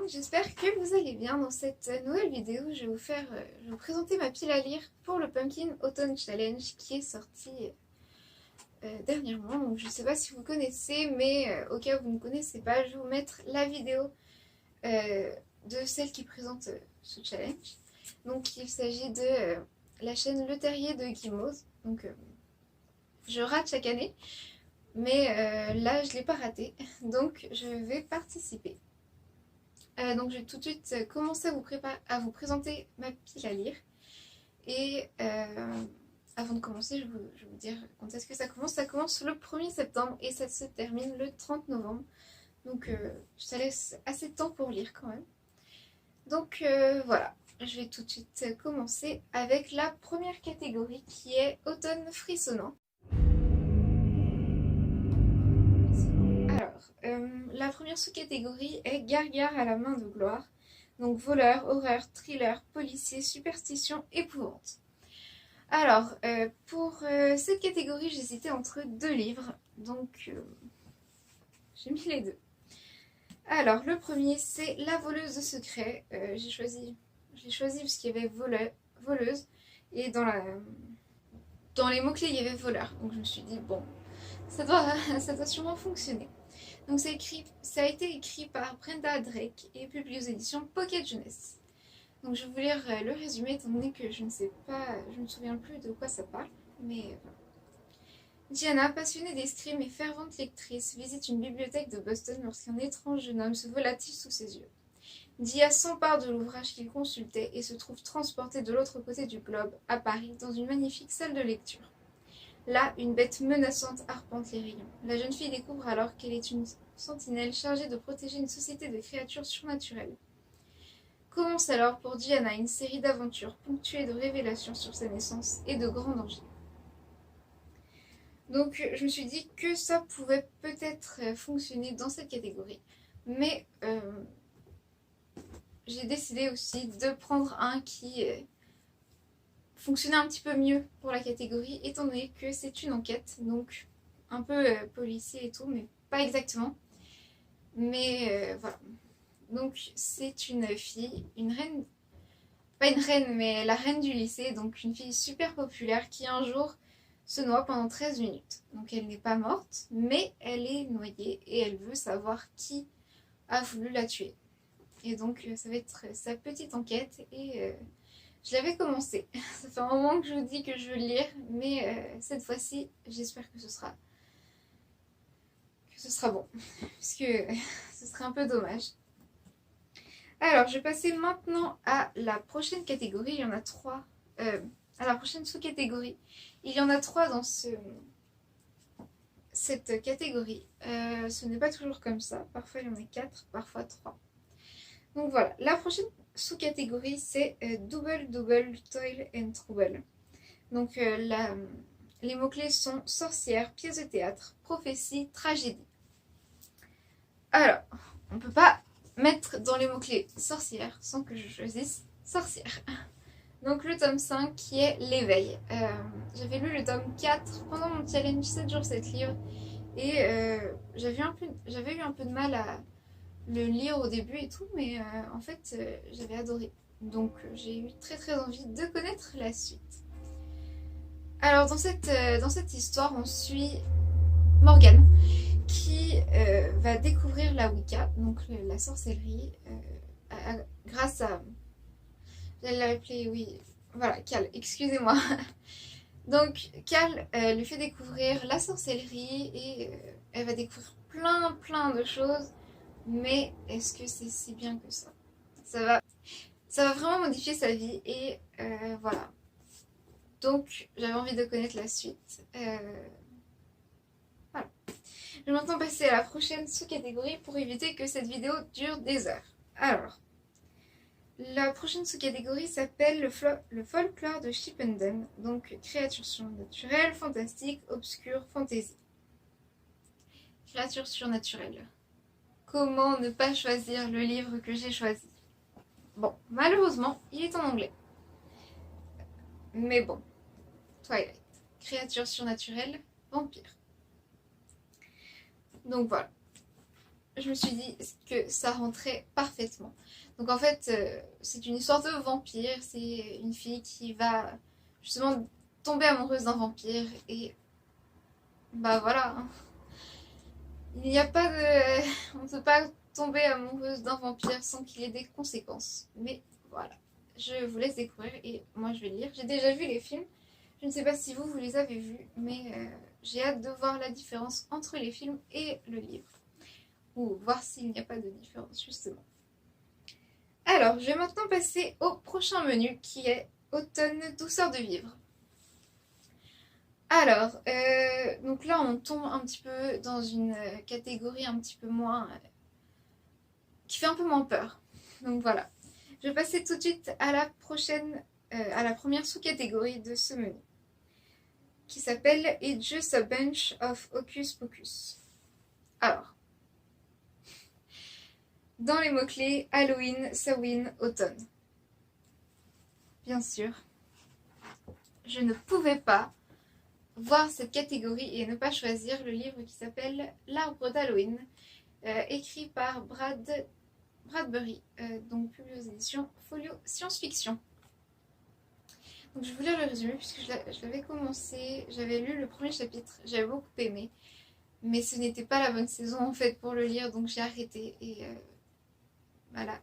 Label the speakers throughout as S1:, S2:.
S1: monde, j'espère que vous allez bien. Dans cette nouvelle vidéo, je vais vous présenter ma pile à lire pour le Pumpkin Autumn Challenge qui est sorti dernièrement. Donc je ne sais pas si vous connaissez, mais au cas où vous ne connaissez pas, je vais vous mettre la vidéo de celle qui présente ce challenge. Donc il s'agit de la chaîne Le Terrier de Guimauve. Donc je rate chaque année, mais là je ne l'ai pas raté, donc je vais participer. Donc je vais tout de suite commencer à vous présenter ma pile à lire. Et avant de commencer, je vais vous dire quand est-ce que ça commence. Ça commence le 1er septembre et ça se termine le 30 novembre. Donc ça laisse assez de temps pour lire quand même. Donc voilà, je vais tout de suite commencer avec la première catégorie qui est Automne frissonnant. La première sous-catégorie est Gargare à la main de gloire. Donc voleur, horreur, thriller, policier, superstition, épouvante. Alors, pour cette catégorie, j'hésitais entre deux livres. Donc, j'ai mis les deux. Alors, le premier, c'est La voleuse de secrets. Je l'ai choisi parce qu'il y avait voleuse. Et dans les mots-clés, il y avait voleur. Donc, je me suis dit, bon, ça doit sûrement fonctionner. Donc ça a été écrit par Brenda Drake et publié aux éditions Pocket Jeunesse. Donc je vais vous lire le résumé étant donné que je ne me souviens plus de quoi ça parle, mais voilà. Diana, passionnée d'escrime et fervente lectrice, visite une bibliothèque de Boston lorsqu'un étrange jeune homme se volatilise sous ses yeux. Dia s'empare de l'ouvrage qu'il consultait et se trouve transportée de l'autre côté du globe, à Paris, dans une magnifique salle de lecture. Là, une bête menaçante arpente les rayons. La jeune fille découvre alors qu'elle est une sentinelle chargée de protéger une société de créatures surnaturelles. Commence alors pour Diana une série d'aventures ponctuées de révélations sur sa naissance et de grands dangers. Donc je me suis dit que ça pouvait peut-être fonctionner dans cette catégorie. Mais j'ai décidé aussi de prendre un qui fonctionnait un petit peu mieux pour la catégorie, étant donné que c'est une enquête, donc un peu policier et tout, mais pas exactement. Mais voilà. Donc c'est une fille, une reine, pas une reine, mais la reine du lycée, donc une fille super populaire qui un jour se noie pendant 13 minutes. Donc elle n'est pas morte, mais elle est noyée et elle veut savoir qui a voulu la tuer. Et donc ça va être sa petite enquête et je l'avais commencé. Ça fait un moment que je vous dis que je veux le lire, mais cette fois-ci, j'espère que ce sera bon. Parce que ce serait un peu dommage. Alors, je vais passer maintenant à la prochaine catégorie. Il y en a 3. À la prochaine sous-catégorie. Il y en a 3 dans cette catégorie. Ce n'est pas toujours comme ça. Parfois, il y en a 4, parfois 3. Donc voilà. La prochaine sous-catégorie, c'est Double, Toil and Trouble. Donc les mots-clés sont sorcière, pièce de théâtre, prophétie, tragédie. Alors, on ne peut pas mettre dans les mots-clés sorcière sans que je choisisse sorcière. Donc le tome 5 qui est l'éveil. J'avais lu le tome 4 pendant mon challenge 7 jours 7 livres et j'avais eu un peu de mal à le lire au début et tout, mais en fait j'avais adoré. Donc j'ai eu très très envie de connaître la suite. Alors dans cette histoire on suit Morgane qui va découvrir la Wicca, donc la sorcellerie, grâce à... J'allais l'appeler, oui, voilà, Cal, excusez-moi. Donc Cal lui fait découvrir la sorcellerie et elle va découvrir plein de choses. Mais est-ce que c'est si bien que ça? Ça va vraiment modifier sa vie et voilà. Donc j'avais envie de connaître la suite. Voilà. Je vais maintenant passer à la prochaine sous-catégorie pour éviter que cette vidéo dure des heures. Alors, la prochaine sous-catégorie s'appelle le folklore de Shippenden, donc créatures surnaturelles, fantastiques, obscures, fantaisie. Créatures surnaturelles. Comment ne pas choisir le livre que j'ai choisi? Bon, malheureusement, il est en anglais. Mais bon, Twilight. Créatures surnaturelles, vampires. Donc voilà. je me suis dit que ça rentrait parfaitement. Donc en fait, c'est une histoire de vampire. C'est une fille qui va justement tomber amoureuse d'un vampire. Et bah voilà, hein. Il n'y a pas de... On ne peut pas tomber amoureuse d'un vampire sans qu'il y ait des conséquences. Mais voilà, je vous laisse découvrir et moi je vais lire. J'ai déjà vu les films. Je ne sais pas si vous les avez vus, mais j'ai hâte de voir la différence entre les films et le livre. Ou voir s'il n'y a pas de différence, justement. Alors, je vais maintenant passer au prochain menu qui est Automne, douceur de vivre. Alors, donc là, on tombe un petit peu dans une catégorie un petit peu moins... qui fait un peu moins peur. Donc voilà. Je vais passer tout de suite à la prochaine... à la première sous-catégorie de ce menu, qui s'appelle It's Just a Bunch of Hocus Pocus. Alors, dans les mots-clés, Halloween, Samhain, automne. Bien sûr, je ne pouvais pas voir cette catégorie et ne pas choisir le livre qui s'appelle L'Arbre d'Halloween, écrit par Bradbury, donc publié aux éditions Folio Science-Fiction. Donc je vais vous lire le résumé puisque je l'avais commencé, j'avais lu le premier chapitre, j'avais beaucoup aimé, mais ce n'était pas la bonne saison en fait pour le lire, donc j'ai arrêté et voilà,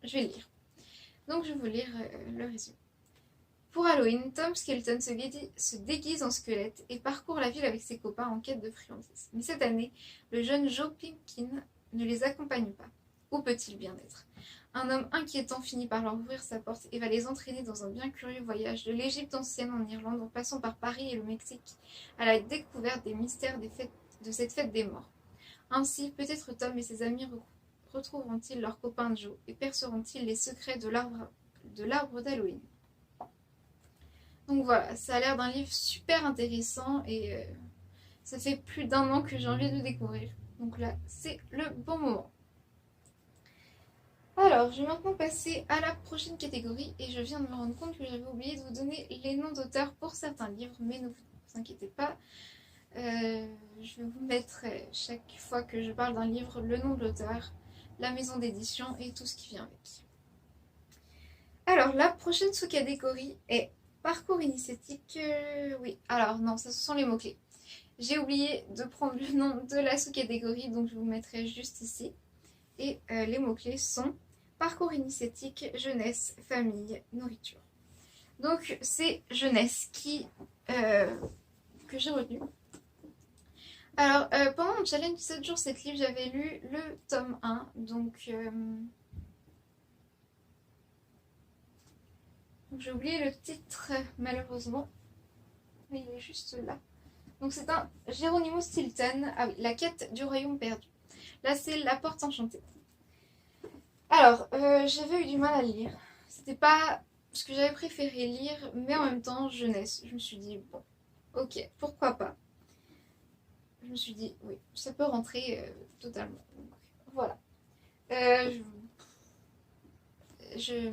S1: je vais le lire. Donc je vais vous lire le résumé. Pour Halloween, Tom Skelton se déguise en squelette et parcourt la ville avec ses copains en quête de friandises. Mais cette année, le jeune Joe Pimpkin ne les accompagne pas. Où peut-il bien être? Un homme inquiétant finit par leur ouvrir sa porte et va les entraîner dans un bien curieux voyage de l'Égypte ancienne en Irlande en passant par Paris et le Mexique à la découverte des mystères de cette fête des morts. Ainsi, peut-être Tom et ses amis retrouveront-ils leur copain Joe et perceront-ils les secrets de l'arbre d'Halloween. Donc voilà, ça a l'air d'un livre super intéressant et ça fait plus d'un an que j'ai envie de le découvrir. Donc là, c'est le bon moment. Alors, je vais maintenant passer à la prochaine catégorie et je viens de me rendre compte que j'avais oublié de vous donner les noms d'auteurs pour certains livres, mais ne vous inquiétez pas. Je vais vous mettre chaque fois que je parle d'un livre le nom de l'auteur, la maison d'édition et tout ce qui vient avec. Alors, la prochaine sous-catégorie est parcours initiatique. Oui, alors non, ça ce sont les mots-clés. J'ai oublié de prendre le nom de la sous-catégorie, donc je vous mettrai juste ici. Et les mots-clés sont parcours initiatique, jeunesse, famille, nourriture. Donc c'est jeunesse que j'ai retenu. Alors pendant mon challenge 7 jours 7 livres, j'avais lu le tome 1, donc j'ai oublié le titre malheureusement, mais il est juste là. Donc c'est un Geronimo Stilton, ah oui, La quête du royaume perdu. Là c'est La porte enchantée. Alors, j'avais eu du mal à le lire. C'était pas ce que j'avais préféré lire, mais en même temps, jeunesse. Je me suis dit, bon, ok, pourquoi pas. Je me suis dit, oui, ça peut rentrer totalement. Donc, voilà. Je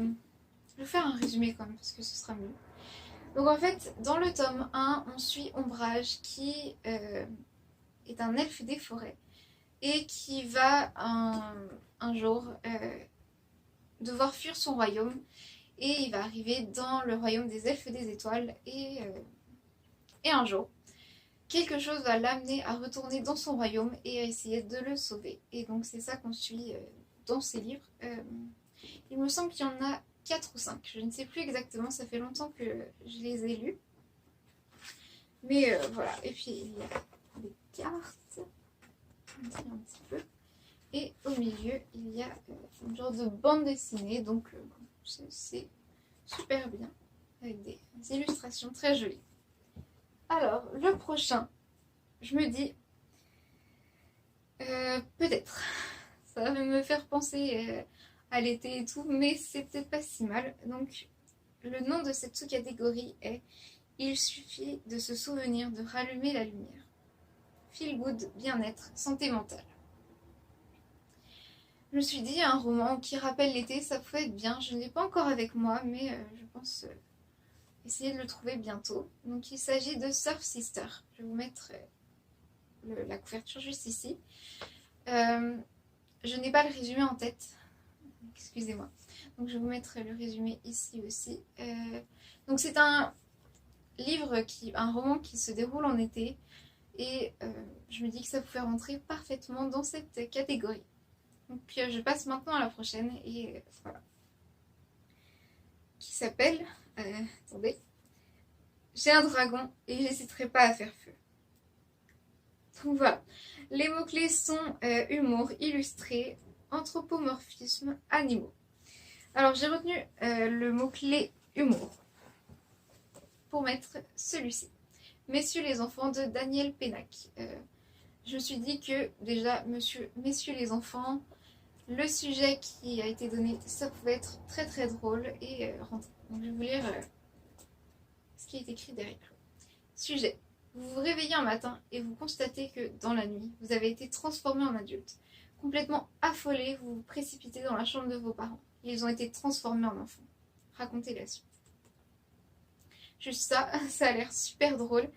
S1: vais faire un résumé quand même, parce que ce sera mieux. Donc en fait, dans le tome 1, on suit Ombrage, qui est un elfe des forêts, et qui va un jour devoir fuir son royaume, et il va arriver dans le royaume des elfes des étoiles, et un jour, quelque chose va l'amener à retourner dans son royaume et à essayer de le sauver. Et donc c'est ça qu'on suit dans ces livres. Il me semble qu'il y en a 4 ou 5, je ne sais plus exactement, ça fait longtemps que je les ai lus. Mais voilà, et puis il y a des cartes, un petit peu. Et au milieu, il y a une genre de bande dessinée, donc c'est super bien, avec des illustrations très jolies. Alors, le prochain, je me dis, peut-être, ça va me faire penser à l'été et tout, mais c'est peut-être pas si mal. Donc, le nom de cette sous-catégorie est Il suffit de se souvenir de rallumer la lumière. Feel good, bien-être, santé mentale. Je me suis dit, un roman qui rappelle l'été, ça pouvait être bien. Je ne l'ai pas encore avec moi, mais je pense essayer de le trouver bientôt. Donc il s'agit de Surf Sister. Je vais vous mettre la couverture juste ici. je n'ai pas le résumé en tête. Excusez-moi. Donc je vais vous mettre le résumé ici aussi. Donc c'est un livre, un roman qui se déroule en été. Et je me dis que ça pouvait rentrer parfaitement dans cette catégorie. Donc je passe maintenant à la prochaine. Et voilà. Qui s'appelle... attendez. J'ai un dragon et j'hésiterai pas à faire feu. Donc voilà. Les mots-clés sont humour, illustré, anthropomorphisme, animaux. Alors j'ai retenu le mot-clé humour pour mettre celui-ci. Messieurs les enfants de Daniel Pénac. Je me suis dit que déjà, messieurs les enfants, le sujet qui a été donné, ça pouvait être très très drôle et rentré. Donc je vais vous lire ce qui est écrit derrière. Sujet. Vous vous réveillez un matin et vous constatez que dans la nuit, vous avez été transformé en adulte. Complètement affolé, vous vous précipitez dans la chambre de vos parents. Ils ont été transformés en enfants. Racontez la suite. Juste ça, ça a l'air super drôle.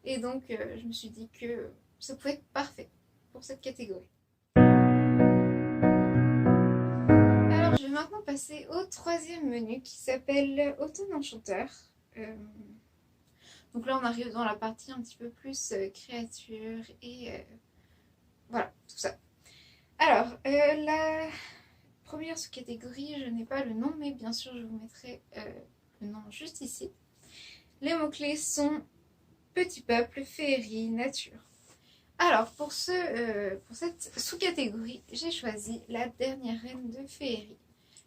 S1: Et donc, je me suis dit que ça pouvait être parfait pour cette catégorie. Alors, je vais maintenant passer au troisième menu qui s'appelle Automne enchanteur. Donc là, on arrive dans la partie un petit peu plus créature et voilà, tout ça. Alors, la première sous-catégorie, je n'ai pas le nom, mais bien sûr, je vous mettrai le nom juste ici. Les mots-clés sont petit peuple, féerie, nature. Alors, pour cette sous-catégorie, j'ai choisi la dernière reine de féerie.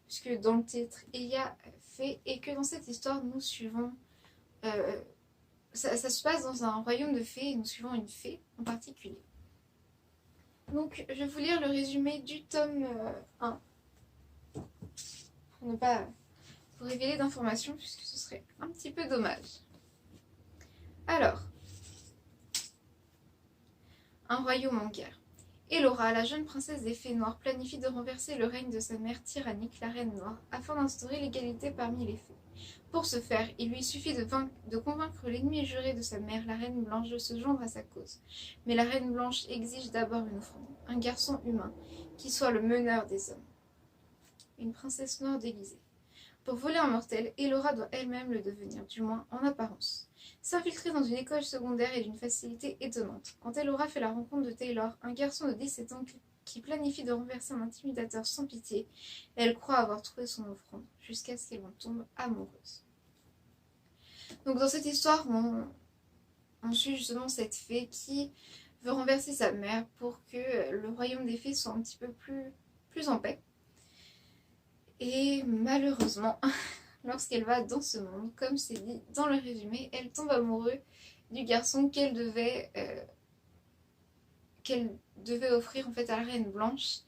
S1: Puisque dans le titre, il y a fée et que dans cette histoire, nous suivons... ça se passe dans un royaume de fées et nous suivons une fée en particulier. Donc, je vais vous lire le résumé du tome 1. Pour ne pas vous révéler d'informations, puisque ce serait un petit peu dommage. Alors, un royaume en guerre. Elora, la jeune princesse des fées noires, planifie de renverser le règne de sa mère tyrannique, la reine noire, afin d'instaurer l'égalité parmi les fées. Pour ce faire, il lui suffit de convaincre l'ennemi juré de sa mère, la reine blanche, de se joindre à sa cause. Mais la reine blanche exige d'abord une offrande, un garçon humain, qui soit le meneur des hommes. Une princesse noire déguisée. Pour voler un mortel, Elora doit elle-même le devenir, du moins en apparence. S'infiltrer dans une école secondaire est d'une facilité étonnante. Quand Elora fait la rencontre de Taylor, un garçon de 17 ans qui planifie de renverser un intimidateur sans pitié, elle croit avoir trouvé son offrande, jusqu'à ce qu'elle en tombe amoureuse. Donc dans cette histoire, on suit justement cette fée qui veut renverser sa mère pour que le royaume des fées soit un petit peu plus en paix. Et malheureusement, lorsqu'elle va dans ce monde, comme c'est dit dans le résumé, elle tombe amoureuse du garçon qu'elle devait offrir en fait à la Reine Blanche.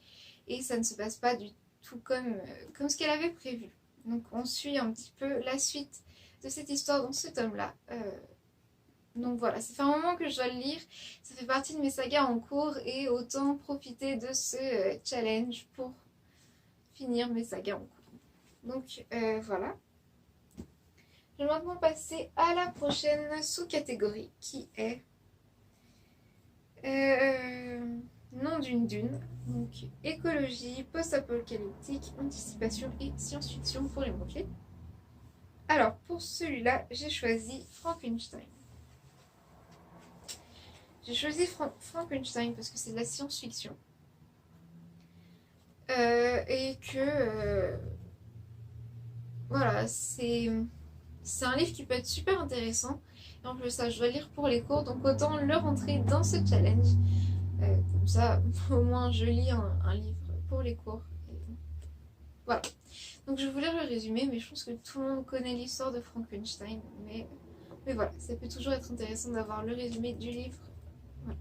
S1: Et ça ne se passe pas du tout comme ce qu'elle avait prévu. Donc on suit un petit peu la suite de cette histoire dans ce tome-là. Donc voilà, ça fait un moment que je dois le lire. Ça fait partie de mes sagas en cours et autant profiter de ce challenge pour finir mes sagas en cours. Donc voilà. Je vais maintenant passer à la prochaine sous-catégorie qui est nom d'une dune. Donc écologie, post-apocalyptique, anticipation et science-fiction pour les mots-clés. Alors pour celui-là, j'ai choisi Frankenstein. J'ai choisi Frankenstein parce que c'est de la science-fiction. Et que voilà, c'est un livre qui peut être super intéressant. Et en plus ça, je dois lire pour les cours, donc autant le rentrer dans ce challenge. Comme ça, au moins je lis un livre pour les cours. Et voilà. Donc je vais vous lire le résumé, mais je pense que tout le monde connaît l'histoire de Frankenstein. Mais voilà, ça peut toujours être intéressant d'avoir le résumé du livre. Voilà.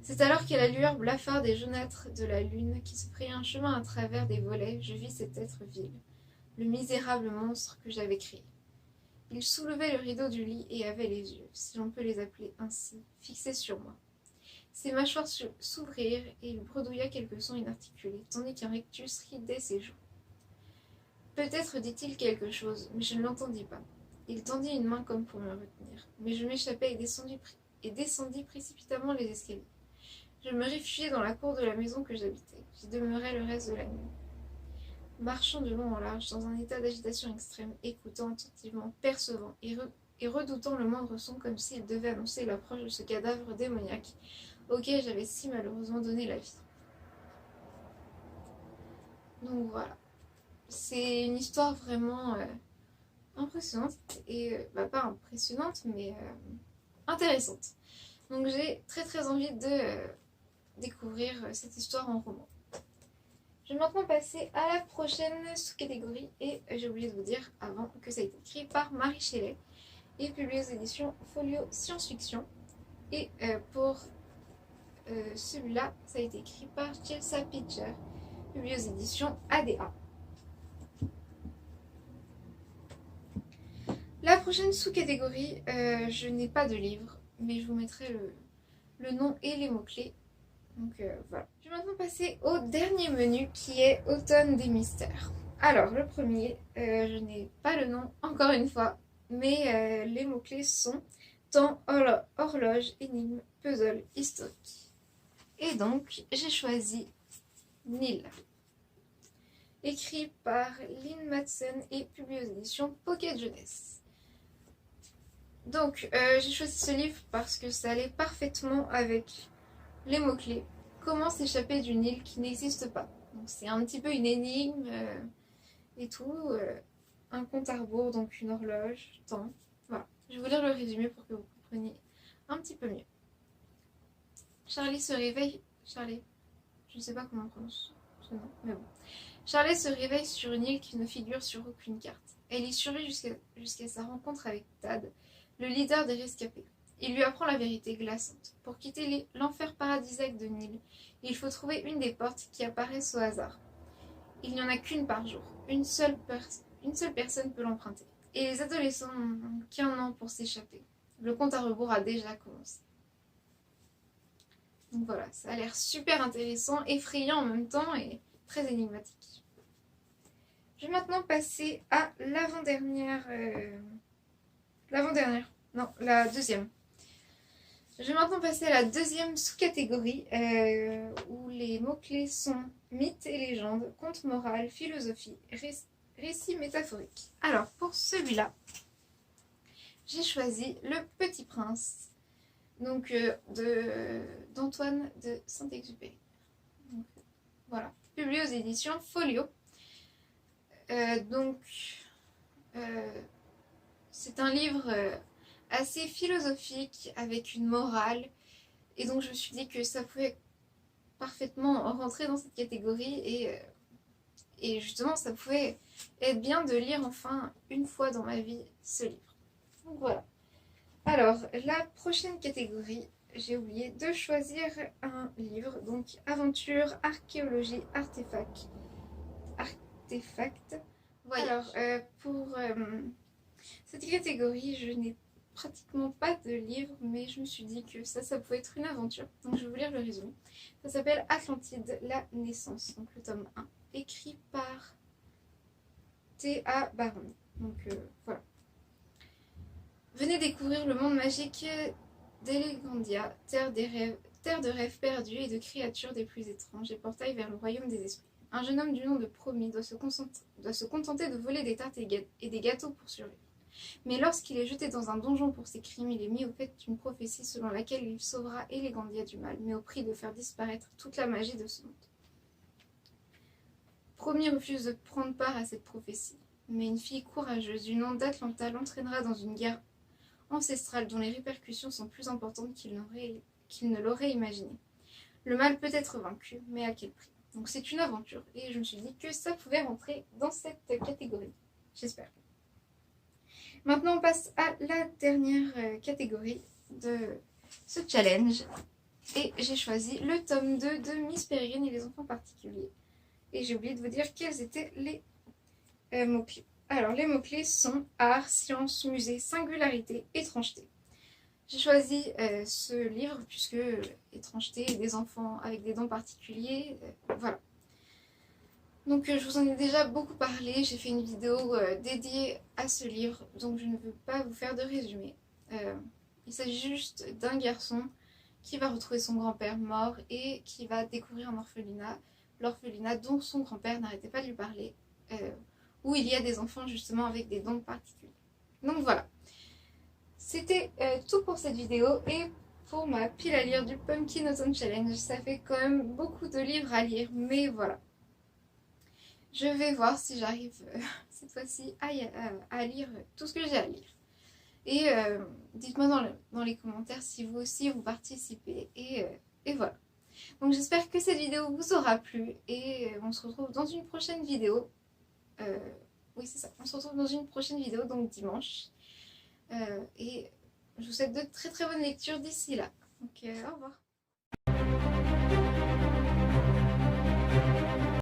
S1: C'est alors qu'à la lueur blafarde et jaunâtre de la lune, qui se fraye un chemin à travers des volets, je vis cet être vil, le misérable monstre que j'avais créé. Il soulevait le rideau du lit et avait les yeux, si l'on peut les appeler ainsi, fixés sur moi. Ses mâchoires s'ouvrirent et il bredouilla quelques sons inarticulés, tandis qu'un rictus ridait ses joues. Peut-être dit-il quelque chose, mais je ne l'entendis pas. Il tendit une main comme pour me retenir, mais je m'échappai et descendis précipitamment les escaliers. Je me réfugiais dans la cour de la maison que j'habitais. J'y demeurais le reste de la nuit. Marchant de long en large, dans un état d'agitation extrême, écoutant attentivement, percevant et redoutant le moindre son comme s'il devait annoncer l'approche de ce cadavre démoniaque auquel j'avais si malheureusement donné la vie. Donc voilà, c'est une histoire vraiment impressionnante, et pas impressionnante, mais intéressante. Donc j'ai très envie de découvrir cette histoire en roman. Je vais maintenant passer à la prochaine sous-catégorie, et j'ai oublié de vous dire avant que ça a été écrit par Marie Shelley et publié aux éditions Folio Science-Fiction. Et pour celui-là, ça a été écrit par Chelsea Pitcher, publié aux éditions ADA. La prochaine sous-catégorie, je n'ai pas de livre, mais je vous mettrai le nom et les mots-clés. Donc voilà. Je vais maintenant passer au dernier menu qui est Automne des mystères. Alors, le premier, je n'ai pas le nom encore une fois, mais les mots-clés sont temps, horloge, énigme, puzzle, historique. Et donc, j'ai choisi Nil, écrit par Lynn Madsen et publié aux éditions Pocket Jeunesse. Donc, j'ai choisi ce livre parce que ça allait parfaitement avec les mots-clés. Comment s'échapper d'une île qui n'existe pas. Donc c'est un petit peu une énigme et tout. Un compte à rebours, donc une horloge, temps. Voilà. Je vais vous lire le résumé pour que vous compreniez un petit peu mieux. Charlie se réveille... Charlie, je ne sais pas comment on prononce ce nom, mais bon. Charlie se réveille sur une île qui ne figure sur aucune carte. Elle y survit jusqu'à sa rencontre avec Tad, le leader des rescapés. Il lui apprend la vérité glaçante. Pour quitter l'enfer paradisiaque de Nil, il faut trouver une des portes qui apparaissent au hasard. Il n'y en a qu'une par jour. Une seule personne peut l'emprunter. Et les adolescents n'ont qu'un an pour s'échapper. Le compte à rebours a déjà commencé. Donc voilà, ça a l'air super intéressant, effrayant en même temps et très énigmatique. Je vais maintenant passer à l'avant-dernière... Non, la deuxième. Je vais maintenant passer à la deuxième sous-catégorie où les mots-clés sont mythes et légendes, contes moraux, philosophie, récits métaphoriques. Alors pour celui-là, j'ai choisi Le Petit Prince, donc d'Antoine de Saint-Exupéry. Donc voilà, publié aux éditions Folio. C'est un livre assez philosophique avec une morale, et donc je me suis dit que ça pouvait parfaitement rentrer dans cette catégorie, et justement ça pouvait être bien de lire enfin une fois dans ma vie ce livre. Donc voilà. Alors la prochaine catégorie, j'ai oublié de choisir un livre, donc aventure, archéologie, artefact. Voilà. Alors pour cette catégorie, je n'ai pratiquement pas de livre, mais je me suis dit que ça pouvait être une aventure. Donc je vais vous lire le résumé. Ça s'appelle Atlantide, la naissance, donc le tome 1, écrit par T.A. Barron. Donc voilà. Venez découvrir le monde magique d'Elegandia, terre de rêves perdus et de créatures des plus étranges, et portail vers le royaume des esprits. Un jeune homme du nom de Promis doit se contenter de voler des tartes et des gâteaux pour survivre. Mais lorsqu'il est jeté dans un donjon pour ses crimes, il est mis au fait d'une prophétie selon laquelle il sauvera Elegandia du mal, mais au prix de faire disparaître toute la magie de ce monde. Promis refuse de prendre part à cette prophétie, mais une fille courageuse du nom d'Atlanta l'entraînera dans une guerre ancestrale dont les répercussions sont plus importantes qu'il ne l'aurait imaginé. Le mal peut être vaincu, mais à quel prix? Donc c'est une aventure, et je me suis dit que ça pouvait rentrer dans cette catégorie. J'espère. Maintenant, on passe à la dernière catégorie de ce challenge. Et j'ai choisi le tome 2 de Miss Peregrine et les enfants particuliers. Et j'ai oublié de vous dire quels étaient les mots-clés. Alors, les mots-clés sont art, science, musée, singularité, étrangeté. J'ai choisi ce livre puisque étrangeté, des enfants avec des dons particuliers, voilà. Donc je vous en ai déjà beaucoup parlé, j'ai fait une vidéo dédiée à ce livre, donc je ne veux pas vous faire de résumé. Il s'agit juste d'un garçon qui va retrouver son grand-père mort et qui va découvrir un orphelinat, l'orphelinat dont son grand-père n'arrêtait pas de lui parler, où il y a des enfants justement avec des dons particuliers. Donc voilà, c'était tout pour cette vidéo et pour ma pile à lire du Pumpkin Autumn Challenge. Ça fait quand même beaucoup de livres à lire, mais voilà. Je vais voir si j'arrive cette fois-ci à lire tout ce que j'ai à lire. Et dites-moi dans les commentaires si vous aussi vous participez. Et voilà. Donc j'espère que cette vidéo vous aura plu. Et on se retrouve dans une prochaine vidéo. Oui c'est ça, on se retrouve dans une prochaine vidéo, donc dimanche. Et je vous souhaite de très très bonnes lectures d'ici là. Donc au revoir.